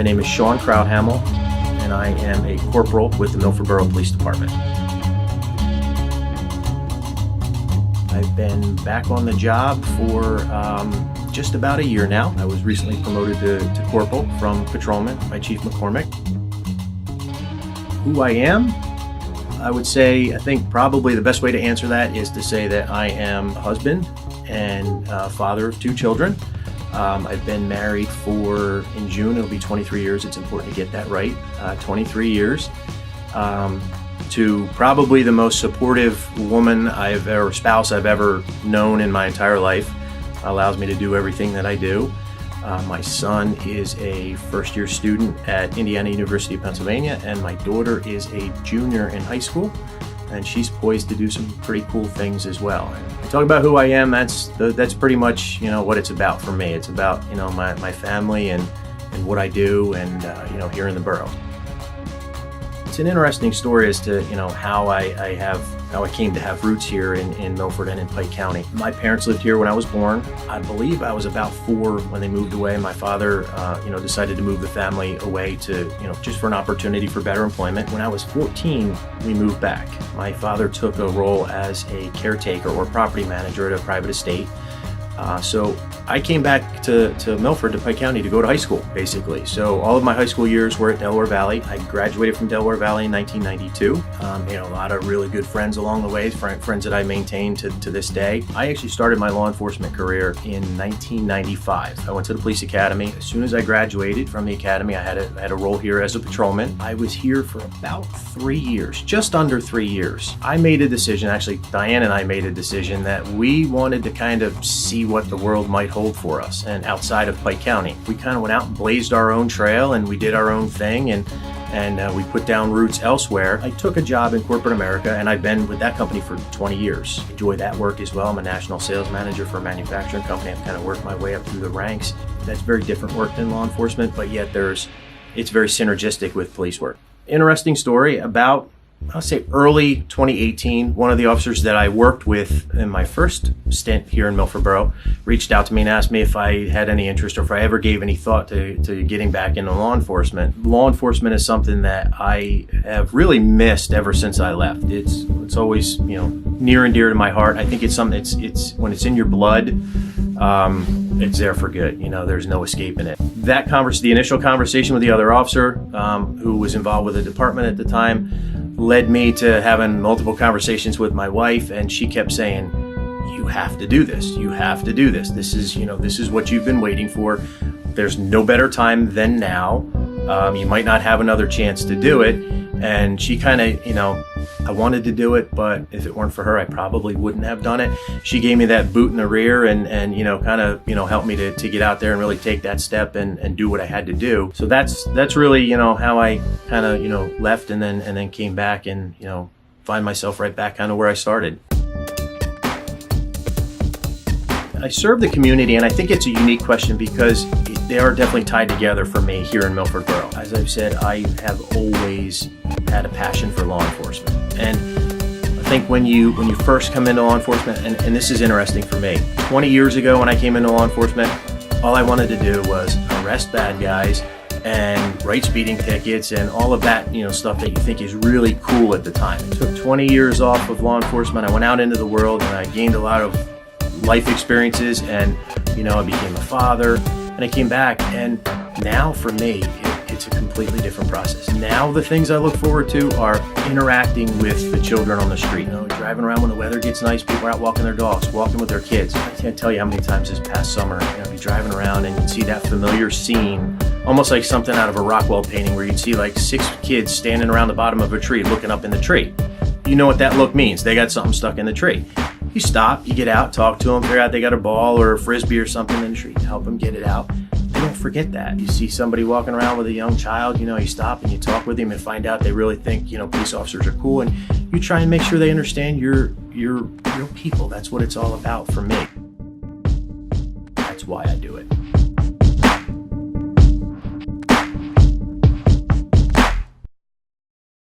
My name is Shawn Crouthamel, and I am a corporal with the Milford Borough Police Department. I've been back on the job for just about a year now. I was recently promoted to corporal from patrolman by Chief McCormick. Who I am? I would say, I think probably the best way to answer that is to say that I am a husband and father of 2 children. I've been married for, in June, it'll be 23 years. It's important to get that right. 23 years to probably the most supportive woman or spouse I've ever known in my entire life. Allows me to do everything that I do. My son is a first-year student at Indiana University of Pennsylvania, and my daughter is a junior in high school, and she's poised to do some pretty cool things as well. And I talk about who I am. That's pretty much what it's about for me. It's about my family and what I do, and here in the borough. It's an interesting story as to how I came to have roots here in Milford and in Pike County. My parents lived here when I was born. I believe I was about 4 when they moved away. My father, decided to move the family away to, just for an opportunity for better employment. When I was 14, we moved back. My father took a role as a caretaker or property manager at a private estate. So I came back to Milford, to Pike County, to go to high school, basically. So all of my high school years were at Delaware Valley. I graduated from Delaware Valley in 1992. A lot of really good friends along the way, friends that I maintain to this day. I actually started my law enforcement career in 1995. I went to the police academy. As soon as I graduated from the academy, I had a role here as a patrolman. I was here for about 3 years, just under 3 years. I made a decision, actually Diane and I made a decision, that we wanted to kind of see what the world might hold for us and outside of Pike County. We kind of went out and blazed our own trail, and we did our own thing, and we put down roots elsewhere. I took a job in corporate America, and I've been with that company for 20 years. I enjoy that work as well. I'm a national sales manager for a manufacturing company. I've kind of worked my way up through the ranks. That's very different work than law enforcement, but yet it's very synergistic with police work. Interesting story about, I'll say early 2018, one of the officers that I worked with in my first stint here in Milford Borough reached out to me and asked me if I had any interest or if I ever gave any thought to getting back into law enforcement. Law enforcement is something that I have really missed ever since I left. It's always near and dear to my heart. I think it's something it's when it's in your blood, it's there for good. There's no escaping it. The initial conversation with the other officer who was involved with the department at the time led me to having multiple conversations with my wife, and she kept saying, you have to do this. You have to do this. This is what you've been waiting for. There's no better time than now. You might not have another chance to do it. And she kind of, I wanted to do it, but if it weren't for her, I probably wouldn't have done it. She gave me that boot in the rear and kind of, helped me to get out there and really take that step and do what I had to do. So that's really, how I kind of, left and then came back and, find myself right back kind of where I started. I serve the community, and I think it's a unique question because they are definitely tied together for me here in Milford Borough. As I've said, I have always had a passion for law enforcement. And I think when you first come into law enforcement, and this is interesting for me, 20 years ago when I came into law enforcement, all I wanted to do was arrest bad guys and write speeding tickets and all of that, stuff that you think is really cool at the time. I took 20 years off of law enforcement. I went out into the world and I gained a lot of life experiences, and I became a father, and I came back, and now for me it's a completely different process. Now the things I look forward to are interacting with the children on the street. Driving around when the weather gets nice, people are out walking their dogs, walking with their kids. I can't tell you how many times this past summer you're driving around and you'd see that familiar scene, almost like something out of a Rockwell painting, where you'd see like 6 kids standing around the bottom of a tree looking up in the tree. You know what that look means. They got something stuck in the tree. You stop, you get out, talk to them, figure out they got a ball or a frisbee or something in the tree, help them get it out. They don't forget that. You see somebody walking around with a young child, you stop and you talk with them and find out they really think, police officers are cool, and you try and make sure they understand you're real people. That's what it's all about for me. That's why I do it.